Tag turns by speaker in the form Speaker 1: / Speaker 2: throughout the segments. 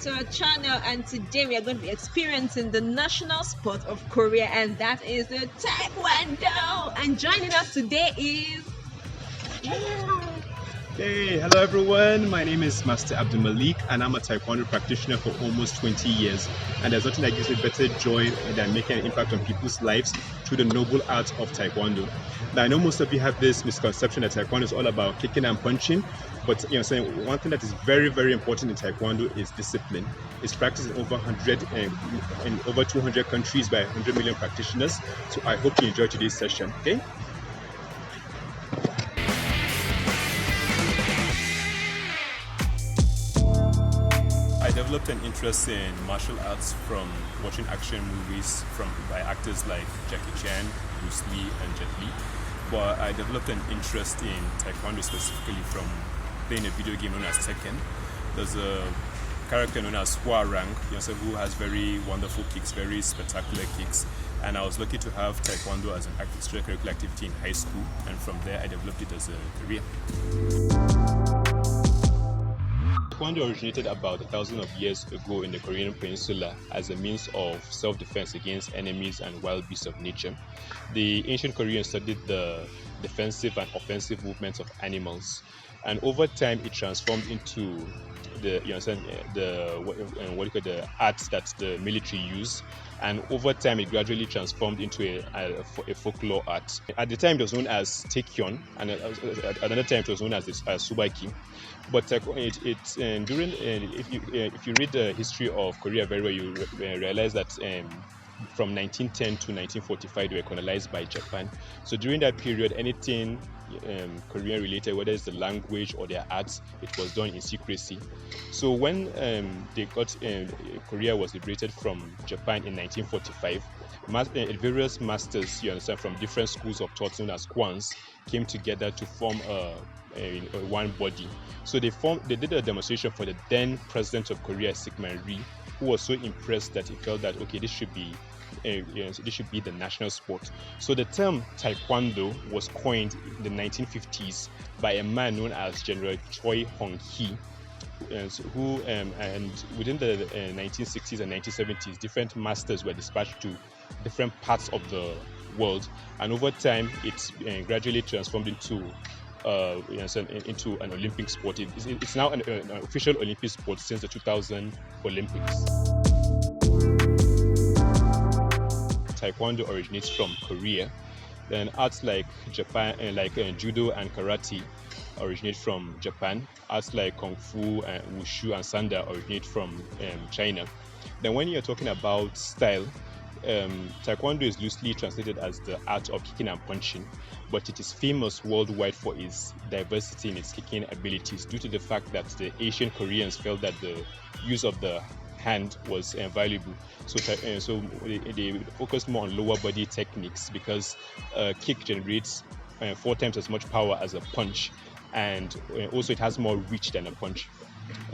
Speaker 1: to our channel, and today we are going to be experiencing the national sport of Korea, and that is the Taekwondo. And joining us today is
Speaker 2: Hey, hello everyone. My name is Master Abdul Malik and I'm a Taekwondo practitioner for almost 20 years. And there's nothing that gives me better joy than making an impact on people's lives through the noble art of Taekwondo. Now, I know most of you have this misconception that Taekwondo is all about kicking and punching, but saying one thing that is very, very important in Taekwondo is discipline. It's practiced in over 100 in over 200 countries by 100 million practitioners. So I hope you enjoy today's session, okay? I developed an interest in martial arts from watching action movies by actors like Jackie Chan, Bruce Lee, and Jet Li. But I developed an interest in Taekwondo specifically from playing a video game known as Tekken. There's a character known as Hwarang, who has very wonderful kicks, very spectacular kicks. And I was lucky to have Taekwondo as an extracurricular activity in high school, and from there I developed it as a career. Taekwondo originated about 1,000 of years ago in the Korean peninsula as a means of self-defense against enemies and wild beasts of nature. The ancient Koreans studied the defensive and offensive movements of animals, and over time it transformed into the arts that the military use, and over time it gradually transformed into a folklore art. At the time it was known as Taekyon, and at another time it was known as Subaki. But if you read the history of Korea very well, you realize that from 1910 to 1945 they were colonized by Japan. So during that period, anything Korean related, whether it's the language or their arts, it was done in secrecy. So when Korea was liberated from Japan in 1945, various masters, from different schools of thought known as kwans, came together to form one body. So they did a demonstration for the then president of Korea, Sigmund Rhee, who was so impressed that he felt that okay, this should be the national sport. So the term Taekwondo was coined in the 1950s by a man known as General Choi Hong-hee, and within the 1960s and 1970s, different masters were dispatched to different parts of the world, and over time it's gradually transformed into an Olympic sport. It's now an official Olympic sport since the 2000 Olympics. Taekwondo originates from Korea. Then arts like Japan, judo and karate, originate from Japan. Arts like kung fu, wushu, and sanda originate from China. Then when you're talking about style, Taekwondo is loosely translated as the art of kicking and punching, but it is famous worldwide for its diversity in its kicking abilities due to the fact that the ancient Koreans felt that the use of the hand was valuable. So they focused more on lower body techniques because a kick generates 4 times as much power as a punch, and also it has more reach than a punch.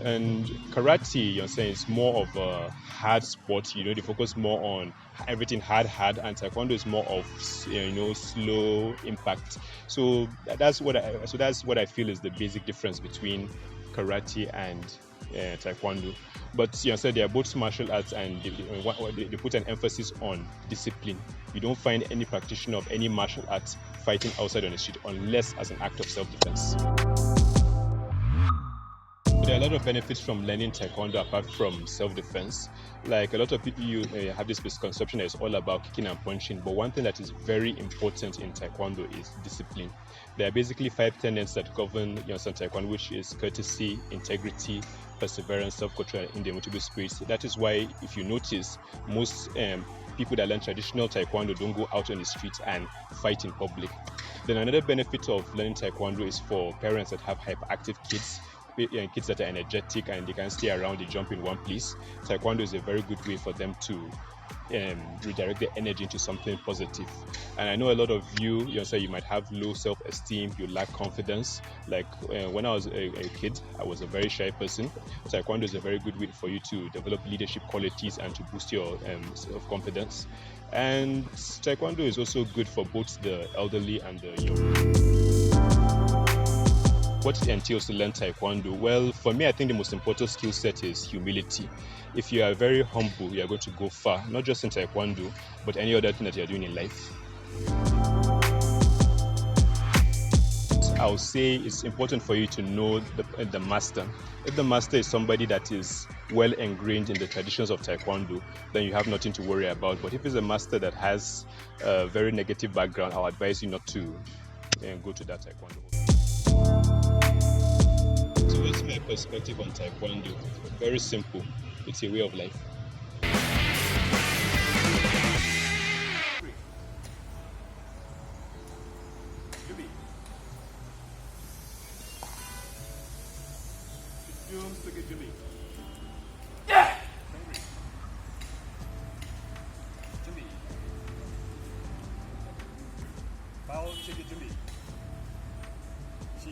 Speaker 2: And karate, is more of a hard sport. They focus more on everything hard, and Taekwondo is more of slow impact. So that's what I feel is the basic difference between karate and Taekwondo. But they are both martial arts, and they put an emphasis on discipline. You don't find any practitioner of any martial arts fighting outside on the street unless as an act of self-defense. There are a lot of benefits from learning Taekwondo apart from self-defense. Like a lot of people have this misconception that it's all about kicking and punching, but one thing that is very important in Taekwondo is discipline. There are basically 5 tenets that govern Taekwondo, which is courtesy, integrity, perseverance, self-control, and indomitable spirit. That is why, if you notice, most people that learn traditional Taekwondo don't go out on the streets and fight in public. Then another benefit of learning Taekwondo is for parents that have hyperactive kids that are energetic and they can stay around, they jump in one place. Taekwondo is a very good way for them to redirect their energy into something positive. And I know a lot of you might have low self-esteem, you lack confidence. Like when I was a kid, I was a very shy person. Taekwondo is a very good way for you to develop leadership qualities and to boost your self-confidence. And Taekwondo is also good for both the elderly and the young. What it entails to learn Taekwondo? Well, for me, I think the most important skill set is humility. If you are very humble, you are going to go far, not just in Taekwondo, but any other thing that you are doing in life. I'll say it's important for you to know the master. If the master is somebody that is well ingrained in the traditions of Taekwondo, then you have nothing to worry about. But if it's a master that has a very negative background, I'll advise you not to go to that Taekwondo. So what's my perspective on Taekwondo? Very simple. It's a way of life.
Speaker 3: Yeah! Jimmy. Foul, take it, Jimmy. She,